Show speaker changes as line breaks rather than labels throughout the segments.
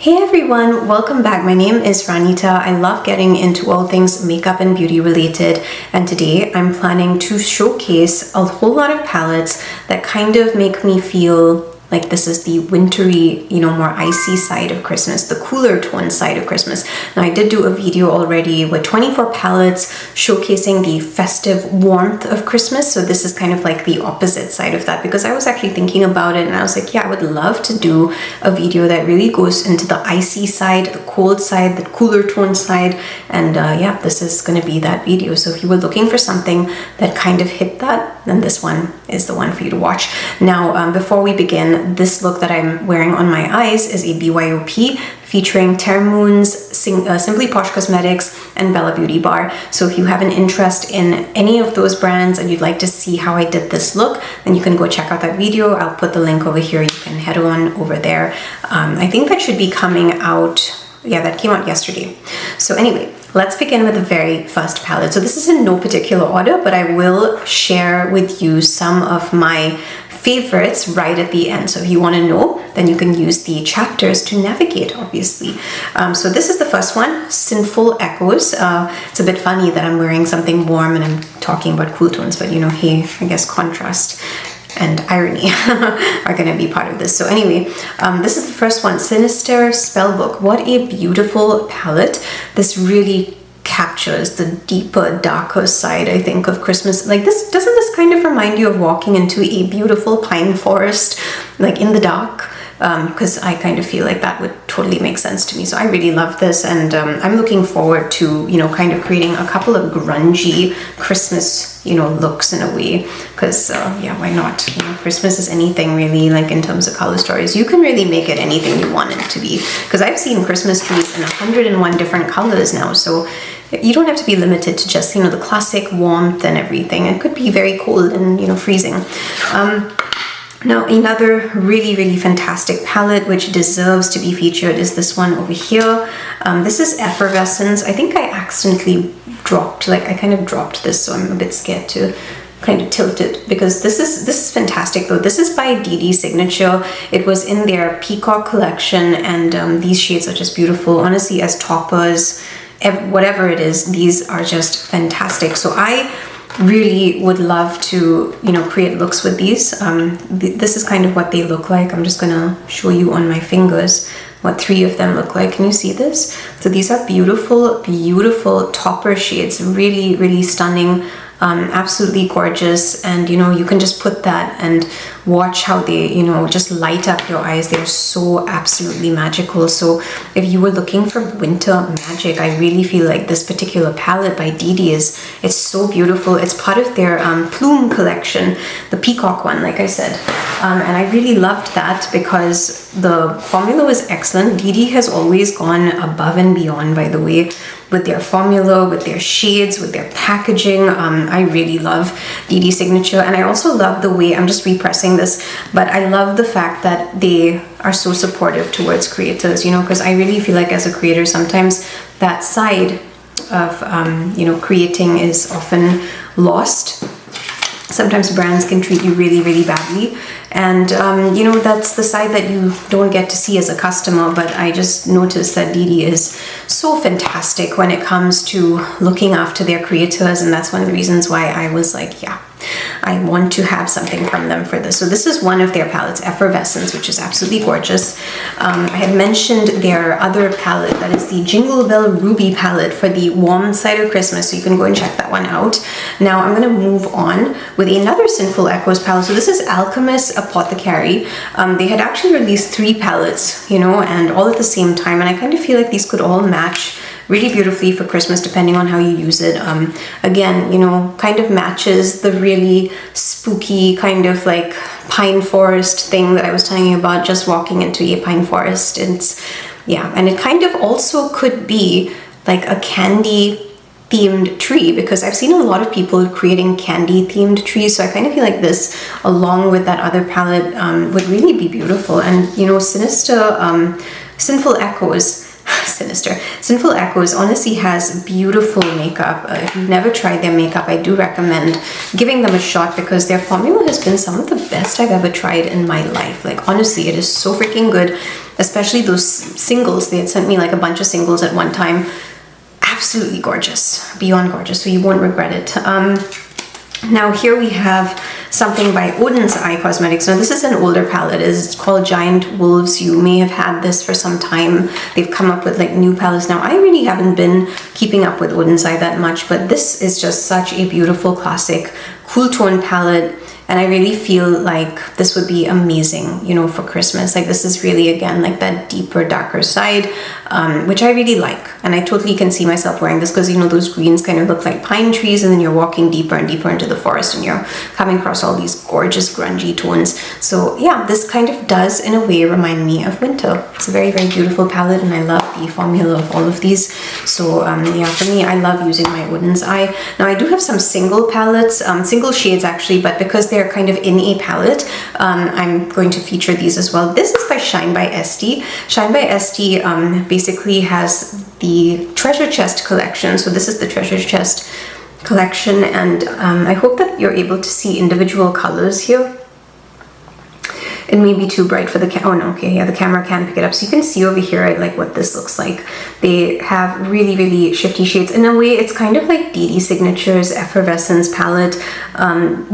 Hey everyone, welcome back. My name is Ranita. I love getting into all things makeup and beauty related, and today I'm planning to showcase a whole lot of palettes that kind of make me feel like this is the wintry, more icy side of Christmas, the cooler tone side of Christmas. Now, I did do a video already with 24 palettes showcasing the festive warmth of Christmas. So this is kind of like the opposite side of that, because I was actually thinking about it and I was like, yeah, I would love to do a video that really goes into the icy side, the cold side, the cooler tone side. And yeah, this is going to be that video. So if you were looking for something that kind of hit that, then this one is the one for you to watch. Now, before we begin, this look that I'm wearing on my eyes is a BYOP featuring Terra Moon's Simply Posh Cosmetics and Bella Beauty Bar. So if you have an interest in any of those brands and you'd like to see how I did this look, then you can go check out that video. I'll put the link over here. You can head on over there. I think that should be coming out. Yeah, that came out yesterday. So anyway, let's begin with the very first palette. So this is in no particular order, but I will share with you some of my favorites right at the end. So if you want to know, then you can use the chapters to navigate, obviously. So this is the first one, Sinful Echoes. It's a bit funny that I'm wearing something warm and I'm talking about cool tones, but hey, I guess contrast and irony are going to be part of this. So anyway, this is the first one, Sinister Spellbook. What a beautiful palette. This really captures the deeper, darker side, I think, of Christmas. Like this, doesn't this kind of remind you of walking into a beautiful pine forest, like in the dark? Because I kind of feel like that would totally make sense to me. So I really love this, and I'm looking forward to, kind of creating a couple of grungy Christmas, looks in a way. Because, yeah, why not? Christmas is anything really, like in terms of color stories. You can really make it anything you want it to be. Because I've seen Christmas trees in 101 different colors now. So you don't have to be limited to just, the classic warmth and everything. It could be very cold and, freezing. Now, another really, really fantastic palette which deserves to be featured is this one over here. This is Effervescence. I think I accidentally dropped, I kind of dropped this, so I'm a bit scared to kind of tilt it, because this is fantastic though. This is by DD Signature. It was in their Peacock collection, and these shades are just beautiful. Honestly, as toppers, whatever it is, these are just fantastic. So I really would love to create looks with these. This is kind of what they look like. I'm just gonna show you on my fingers what 3 of them look like. Can you see this? So these are beautiful topper shades, really, really stunning, absolutely gorgeous. And you can just put that and watch how they just light up your eyes. They're so absolutely magical. So if you were looking for winter magic, I really feel like this particular palette by DD it's so beautiful. It's part of their Plume collection, the Peacock one, like I said, and I really loved that because the formula was excellent. DD has always gone above and beyond, by the way, with their formula, with their shades, with their packaging. I really love DD Signature, and I also love the way, I'm just repressing this, but I love the fact that they are so supportive towards creators, because I really feel like as a creator, sometimes that side of, creating is often lost. Sometimes brands can treat you really, really badly. And, that's the side that you don't get to see as a customer. But I just noticed that DD is so fantastic when it comes to looking after their creators. And that's one of the reasons why I was like, yeah, I want to have something from them for this. So this is one of their palettes, Effervescence, which is absolutely gorgeous. I had mentioned their other palette, that is the Jingle Bell Ruby palette for the warm side of Christmas. So you can go and check that one out. Now I'm going to move on with another Sinful Echoes palette. So this is Alchemist Apothecary. They had actually released 3 palettes, and all at the same time. And I kind of feel like these could all match really beautifully for Christmas, depending on how you use it. Again, kind of matches the really spooky kind of like pine forest thing that I was telling you about, just walking into a pine forest. And it kind of also could be like a candy themed tree, because I've seen a lot of people creating candy themed trees. So I kind of feel like this, along with that other palette, would really be beautiful. And Sinful Echoes Sinful Echoes honestly has beautiful makeup. If you've never tried their makeup, I do recommend giving them a shot, because their formula has been some of the best I've ever tried in my life. Like, honestly, it is so freaking good. especially those singles. They had sent me like a bunch of singles at one time. Absolutely gorgeous, beyond gorgeous, so you won't regret it. Now here we have something by Oden's Eye Cosmetics. Now this is an older palette. It's called Giant Wolves. You may have had this for some time. They've come up with like new palettes now. I really haven't been keeping up with Oden's Eye that much, but this is just such a beautiful classic cool tone palette. And I really feel like this would be amazing, you know, for Christmas. Like this is really, again, like that deeper, darker side, which I really like. And I totally can see myself wearing this because, you know, those greens kind of look like pine trees, and then you're walking deeper and deeper into the forest and you're coming across all these gorgeous grungy tones. So yeah, this kind of does in a way remind me of winter. It's a very, very beautiful palette, and I love the formula of all of these. So yeah, for me, I love using my Oden's Eye. Now I do have some single palettes, single shades actually, but because they're kind of in a palette, I'm going to feature these as well. This is by Shine by Esty. Shine by Esty basically has the Treasure Chest collection. So this is the Treasure Chest collection, and I hope that you're able to see individual colors here. It may be too bright for the camera. Oh no, okay, yeah, the camera can pick it up. So you can see over here like what this looks like. They have really, really shifty shades. In a way, it's kind of like DD Signature's Effervescence palette.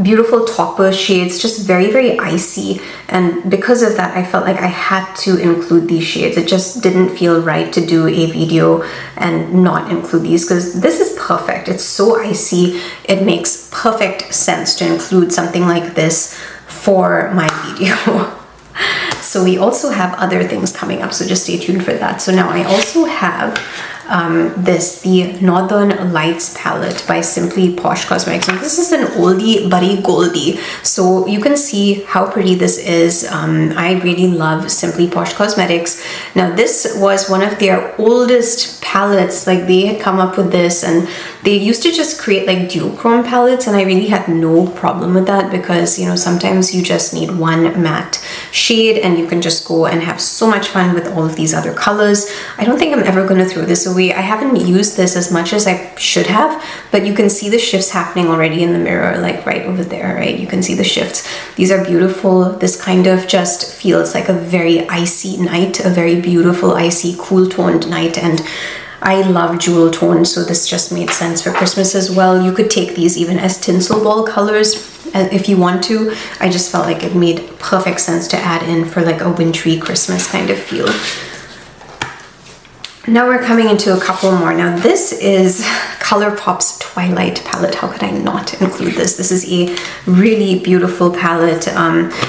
Beautiful topper shades, just very, very icy. And because of that, I felt like I had to include these shades. It just didn't feel right to do a video and not include these, because this is perfect. It's so icy. It makes perfect sense to include something like this for my video. So we also have other things coming up, so just stay tuned for that. So now I also have the Northern Lights palette by Simply Posh Cosmetics. And this is an oldie but a goldie, so you can see how pretty this is. I really love Simply Posh Cosmetics. Now this was one of their oldest palettes. Like they had come up with this, and they used to just create like duochrome palettes, and I really had no problem with that, because, you know, sometimes you just need one matte shade and you can just go and have so much fun with all of these other colors. I don't think I'm ever going to throw this away. I haven't used this as much as I should have, but you can see the shifts happening already in the mirror, like right over there, right? You can see the shifts. These are beautiful. This kind of just feels like a very icy night, a very beautiful, icy, cool toned night. And I love jewel tones, so this just made sense for Christmas as well. You could take these even as tinsel ball colors if you want to. I just felt like it made perfect sense to add in for like a wintry Christmas kind of feel. Now we're coming into a couple more. Now this is ColourPop's Twilight palette. How could I not include this? This is a really beautiful palette.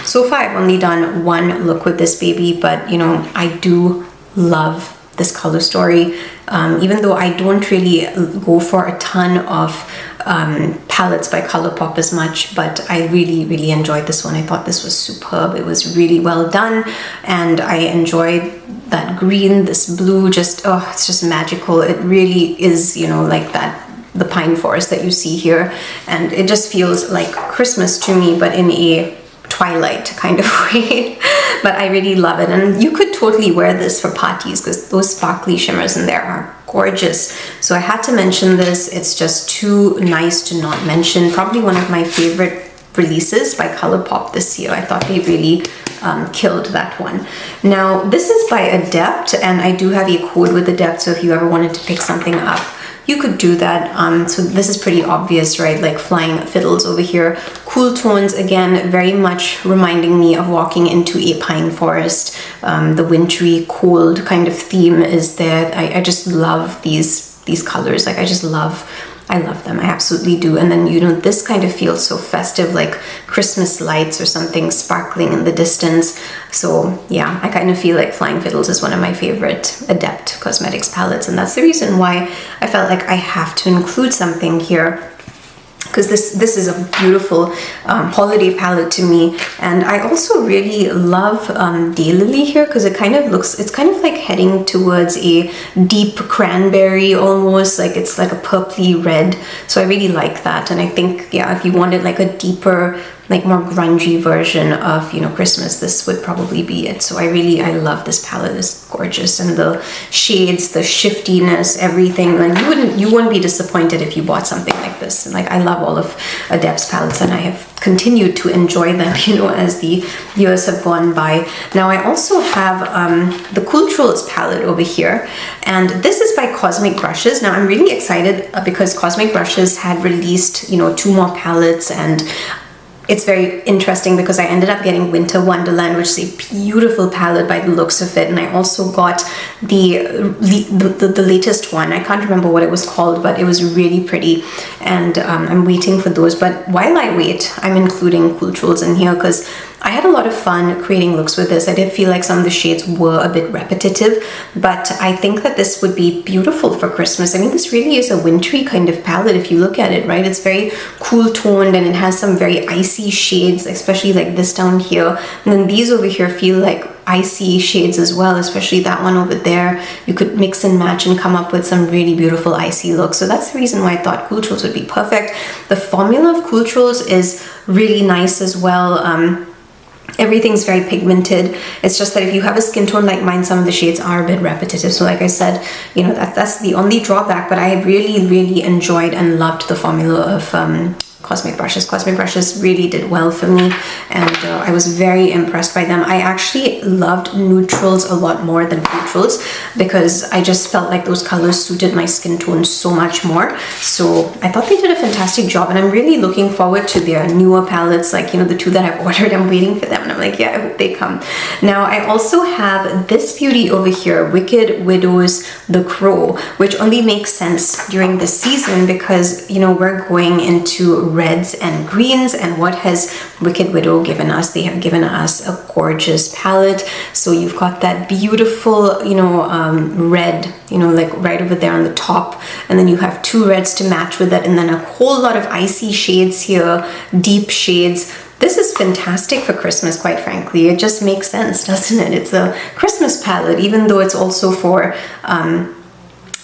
So far I've only done one look with this baby, but you know, I do love this color story. Even though I don't really go for a ton of palettes by ColourPop as much, but I really, really enjoyed this one. I thought this was superb. It was really well done, and I enjoyed that green, this blue, just, oh, it's just magical. It really is, you know, like that, the pine forest that you see here, and it just feels like Christmas to me, but in a twilight kind of way. But I really love it, and you could totally wear this for parties because those sparkly shimmers in there are gorgeous. So I had to mention this. It's just too nice to not mention. Probably one of my favorite releases by ColourPop this year. I thought they really killed that one. Now this is by Adept, and I do have a code with Adept, so if you ever wanted to pick something up, you could do that. So this is pretty obvious, right? Like flying fiddles over here. Cool tones, again, very much reminding me of walking into a pine forest. The wintry, cold kind of theme is there. I just love these colors. Like I love them. I absolutely do. And then, you know, this kind of feels so festive, like Christmas lights or something sparkling in the distance. So yeah, I kind of feel like Flying Fiddles is one of my favorite Adept Cosmetics palettes. And that's the reason why I felt like I have to include something here, because this is a beautiful holiday palette to me. And I also really love Daylily here, because it kind of looks, it's kind of like heading towards a deep cranberry almost, like it's like a purpley red. So I really like that. And I think, yeah, if you wanted like a deeper like more grungy version of, you know, Christmas, this would probably be it. So I love this palette. It's gorgeous, and the shades, the shiftiness, everything. Like you wouldn't be disappointed if you bought something like this. And like I love all of Adept's palettes, and I have continued to enjoy them, you know, as the years have gone by. Now I also have the Cool Trolls palette over here, and this is by Cosmic Brushes. Now I'm really excited because Cosmic Brushes had released, you know, 2 more palettes, and it's very interesting because I ended up getting Winter Wonderland, which is a beautiful palette by the looks of it. And I also got the latest one. I can't remember what it was called, but it was really pretty. And I'm waiting for those. But while I wait, I'm including Cool Trolls in here because I had a lot of fun creating looks with this. I did feel like some of the shades were a bit repetitive, but I think that this would be beautiful for Christmas. I mean, this really is a wintry kind of palette if you look at it, right? It's very cool toned, and it has some very icy shades, especially like this down here. And then these over here feel like icy shades as well, especially that one over there. You could mix and match and come up with some really beautiful icy looks. So that's the reason why I thought Cool Trolls would be perfect. The formula of Cool Trolls is really nice as well. Everything's very pigmented. It's just that if you have a skin tone like mine, some of the shades are a bit repetitive. So like I said, you know, that's the only drawback, but I really enjoyed and loved the formula of Cosmic Brushes. Cosmic Brushes really did well for me, and I was very impressed by them. I actually loved neutrals a lot more than neutrals because I just felt like those colors suited my skin tone so much more. So I thought they did a fantastic job, and I'm really looking forward to their newer palettes, like, you know, the 2 that I've ordered. I'm waiting for them, and I'm like, yeah, I hope they come. Now I also have this beauty over here, Wicked Widow's The Crow, which only makes sense during this season because, you know, we're going into reds and greens, and what has Wicked Widow given us? They have given us a gorgeous palette. So you've got that beautiful, you know, red, you know, like right over there on the top, and then you have 2 reds to match with that, and then a whole lot of icy shades here, deep shades. This is fantastic for Christmas, quite frankly. It just makes sense, doesn't it? It's a Christmas palette, even though it's also for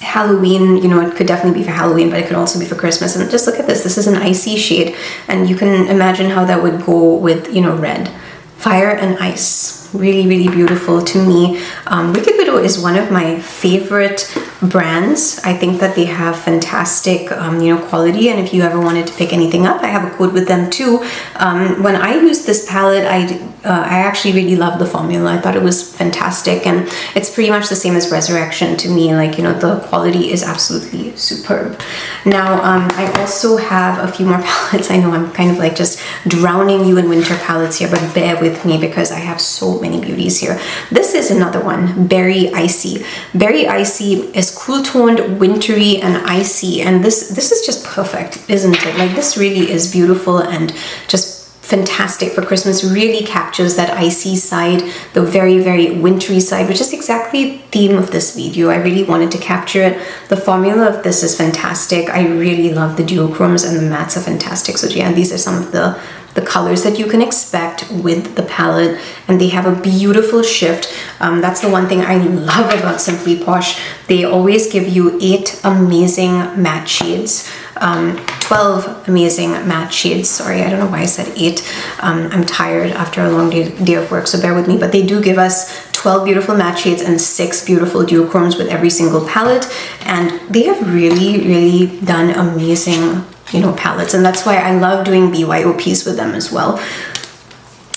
Halloween. You know, it could definitely be for Halloween, but it could also be for Christmas. And just look at this. This is an icy shade, and you can imagine how that would go with, you know, red. Fire and ice. Really beautiful to me. Wicked Widow is one of my favorite brands. I think that they have fantastic, you know, quality, and if you ever wanted to pick anything up, I have a code with them too. When I used this palette, I actually really loved the formula. I thought it was fantastic, and it's pretty much the same as Resurrection to me. Like, you know, the quality is absolutely superb. Now, I also have a few more palettes. I know I'm kind of like just drowning you in winter palettes here, but bear with me because I have so many beauties here. This is another one, Berry Icy. Berry Icy is cool toned, wintry, and icy, and this is just perfect, isn't it? Like, this really is beautiful and just fantastic for Christmas. Really captures that icy side, the very wintry side, which is exactly the theme of this video. I really wanted to capture it. The formula of this is fantastic. I really love the duochromes, and the mattes are fantastic. So yeah, these are some of the colors that you can expect with the palette, and they have a beautiful shift. That's the one thing I love about Simply Posh. They always give you 8 amazing matte shades, 12 amazing matte shades. Sorry, I don't know why I said 8. I'm tired after a long day of work, so bear with me, but they do give us 12 beautiful matte shades and 6 beautiful duochromes with every single palette, and they have really done amazing, you know, palettes, and that's why I love doing BYOPs with them as well,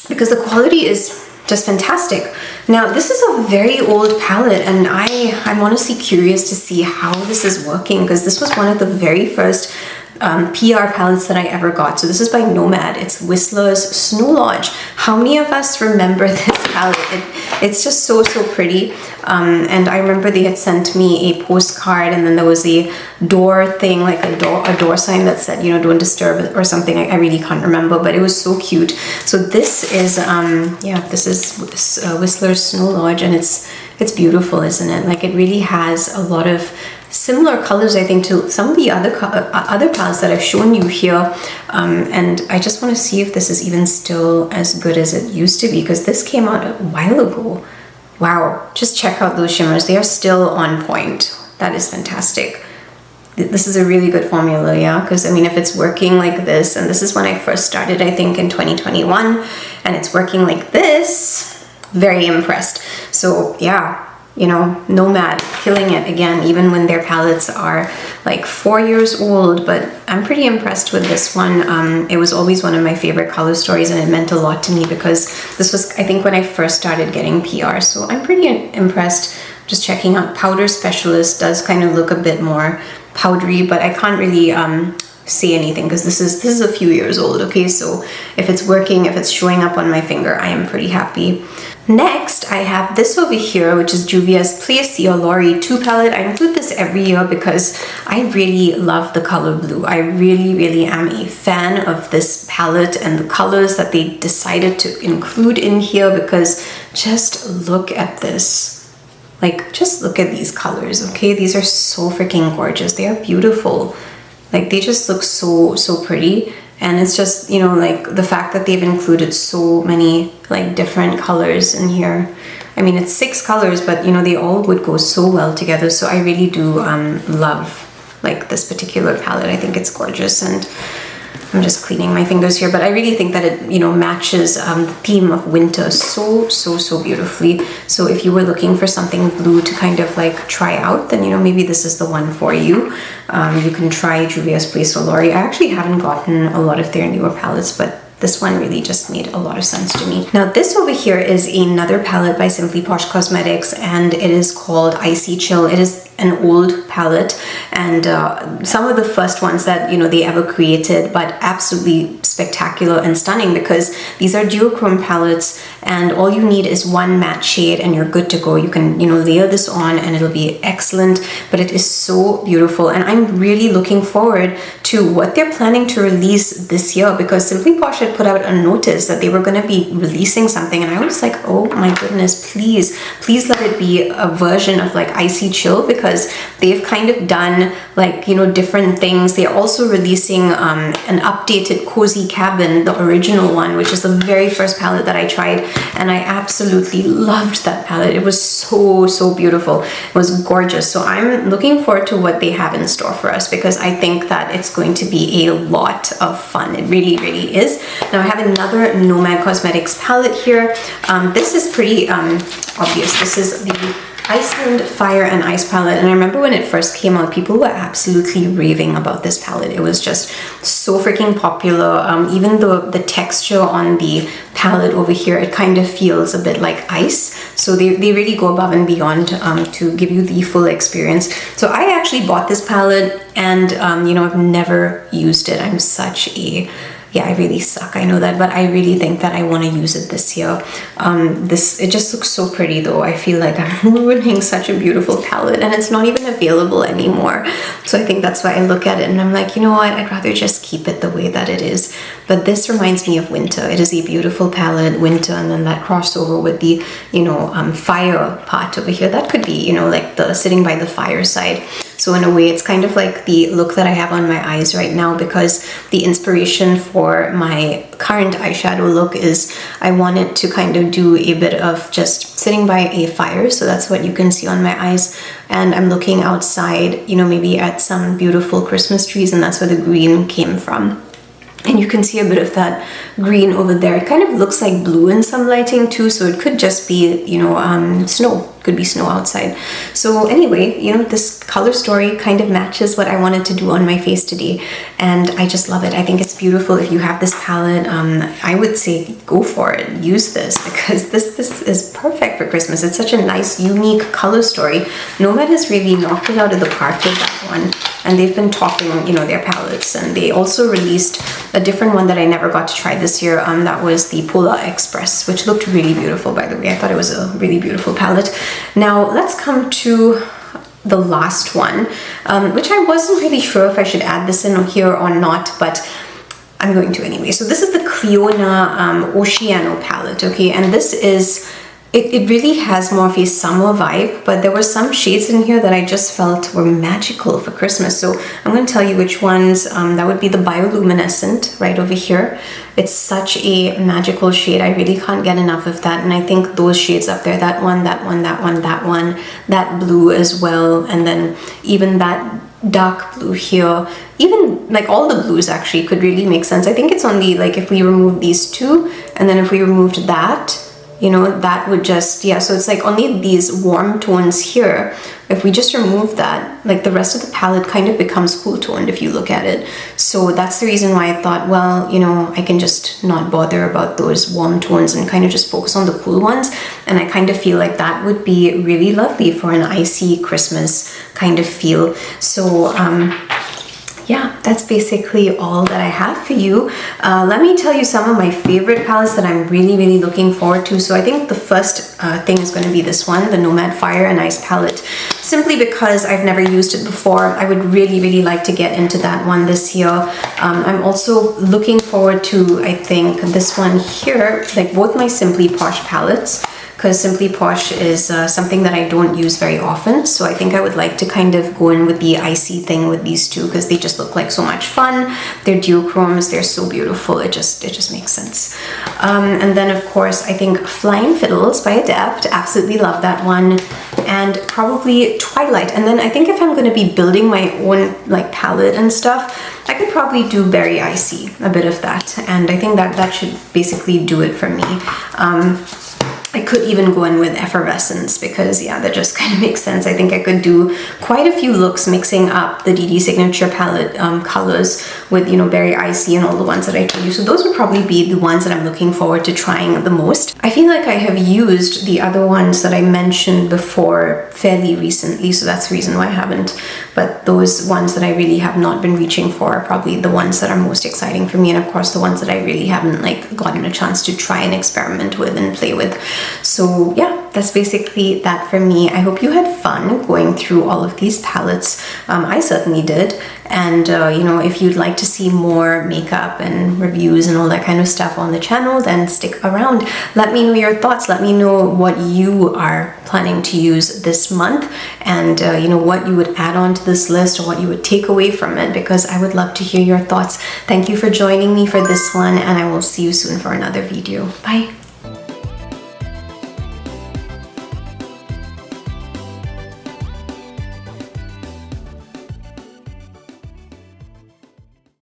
because the quality is just fantastic. Now, this is a very old palette, and I'm honestly curious to see how this is working, because this was one of the very first PR palettes that I ever got. So this is by Nomad. It's Whistler's Snow Lodge. How many of us remember this palette? It's just so pretty. And I remember they had sent me a postcard, and then there was a door thing, like a door sign that said, you know, don't disturb or something. I really can't remember, but it was so cute. So this is this is Whistler's Snow Lodge, and it's beautiful, isn't it? Like, it really has a lot of similar colors, I think, to some of the other palettes that I've shown you here, and I just want to see if this is even still as good as it used to be, because this came out a while ago. Wow, just check out those shimmers. They are still on point. That is fantastic. this is a really good formula, yeah, because I mean, if it's working like this, and this is when I first started, I think in 2021, and it's working like this, very impressed. So yeah, you know, Nomad killing it again, even when their palettes are like 4 years old. But I'm pretty impressed with this one. It was always one of my favorite color stories, and it meant a lot to me because this was, I think, when I first started getting PR. So I'm pretty impressed. Just checking out Powder Specialist does kind of look a bit more powdery, but I can't really say anything because this is a few years old. Okay, so if it's working, if it's showing up on my finger, I am pretty happy. Next, I have this over here, which is Juvia's Place the Allure 2 palette. I include this every year because I really love the color blue. I really am a fan of this palette and the colors that they decided to include in here, because just look at this. Like, just look at these colors, okay? These are so freaking gorgeous. They are beautiful. Like, they just look so pretty. And it's just, you know, like the fact that they've included so many like different colors in here. I mean, it's 6 colors, but you know, they all would go so well together. So I really do love like this particular palette. I think it's gorgeous, and I'm just cleaning my fingers here, but I really think that it, you know, matches the theme of winter so beautifully. So if you were looking for something blue to kind of like try out, then, you know, maybe this is the one for you. You can try Juvia's Place Allure. I actually haven't gotten a lot of their newer palettes, but this one really just made a lot of sense to me. Now this over here is another palette by Simply Posh Cosmetics, and it is called Icy Chill. It is an old palette, and some of the first ones that, you know, they ever created, but absolutely spectacular and stunning, because these are duochrome palettes and all you need is one matte shade and you're good to go. You can, you know, layer this on and it'll be excellent, but it is so beautiful. And I'm really looking forward to what they're planning to release this year, because Simply Posh had put out a notice that they were going to be releasing something, and I was like, oh my goodness, please let it be a version of like Icy Chill, because they've kind of done like, you know, different things. They're also releasing an updated Cozy Cabin, the original one, which is the very first palette that I tried, and I absolutely loved that palette. It was so beautiful. It was gorgeous. So I'm looking forward to what they have in store for us, because I think that it's going to be a lot of fun. It really is. Now I have another Nomad Cosmetics palette here. This is pretty obvious. This is the Iceland Fire and Ice palette, and I remember when it first came out, people were absolutely raving about this palette. It was just so freaking popular. Even though the texture on the palette over here, it kind of feels a bit like ice, so they really go above and beyond to give you the full experience. So I actually bought this palette, and you know, I've never used it. I'm such a I really suck, I know that, but I really think that I want to use it this year. It just looks so pretty though. I feel like I'm ruining such a beautiful palette, and it's not even available anymore. So I think that's why I look at it and I'm like, you know what, I'd rather just keep it the way that it is. But this reminds me of winter. It is a beautiful palette, winter, and then that crossover with the, you know, fire part over here. That could be, you know, like the sitting by the fireside. So in a way, it's kind of like the look that I have on my eyes right now, because the inspiration for my current eyeshadow look is I wanted to kind of do a bit of just sitting by a fire. So that's what you can see on my eyes. And I'm looking outside, you know, maybe at some beautiful Christmas trees, and that's where the green came from. And you can see a bit of that green over there. It kind of looks like blue in some lighting too, so it could just be, you know, snow. Could be snow outside. So anyway, you know, this color story kind of matches what I wanted to do on my face today, and I just love it. I think it's beautiful. If you have this palette, I would say go for it. Use this, because this is perfect for Christmas. It's such a nice, unique color story. Nomad has really knocked it out of the park with that one, and they've been topping, you know, their palettes. And they also released a different one that I never got to try this year. That was the Polar Express, which looked really beautiful, by the way. I thought it was a really beautiful palette. Now let's come to the last one, which I wasn't really sure if I should add this in here or not, but I'm going to anyway. So this is the Cliona Oceano palette, okay? And this is, it really has more of a summer vibe, but there were some shades in here that I just felt were magical for Christmas. So I'm going to tell you which ones. That would be the Bioluminescent right over here. It's such a magical shade. I really can't get enough of that. And I think those shades up there, that one, that one, that one, that one, that blue as well, and then even that dark blue here, even like all the blues actually could really make sense. I think it's only like if we remove these two and then if we removed that, you know, that would just, yeah, so it's like only these warm tones here. If we just remove that, like the rest of the palette kind of becomes cool toned if you look at it. So that's the reason why I thought, well, you know, I can just not bother about those warm tones and kind of just focus on the cool ones. And I kind of feel like that would be really lovely for an icy Christmas kind of feel. So yeah, that's basically all that I have for you. Let me tell you some of my favorite palettes that I'm really looking forward to. So I think the first thing is going to be this one, the Nomad Fire and Ice palette, simply because I've never used it before. I would really like to get into that one this year. I'm also looking forward to, I think, this one here, like both my Simply Posh palettes, because Simply Posh is something that I don't use very often. So I think I would like to kind of go in with the icy thing with these two because they just look like so much fun. They're duochromes, they're so beautiful, it just makes sense. And then of course, I think Flying Fiddles by Adept, absolutely love that one. And probably Twilight. And then I think if I'm gonna be building my own like palette and stuff, I could probably do Berry Icy, a bit of that. And I think that should basically do it for me. I could even go in with Effervescence because yeah, that just kind of makes sense. I think I could do quite a few looks mixing up the DD Signature palette colors with, you know, Berry Icy and all the ones that I told you. So those would probably be the ones that I'm looking forward to trying the most. I feel like I have used the other ones that I mentioned before fairly recently, so that's the reason why I haven't. But those ones that I really have not been reaching for are probably the ones that are most exciting for me, and of course the ones that I really haven't like gotten a chance to try and experiment with and play with. So yeah, that's basically that for me. I hope you had fun going through all of these palettes. I certainly did. And you know, if you'd like to see more makeup and reviews and all that kind of stuff on the channel, then stick around. Let me know your thoughts. Let me know what you are planning to use this month, and you know, what you would add on to this list or what you would take away from it, because I would love to hear your thoughts. Thank you for joining me for this one, and I will see you soon for another video. Bye.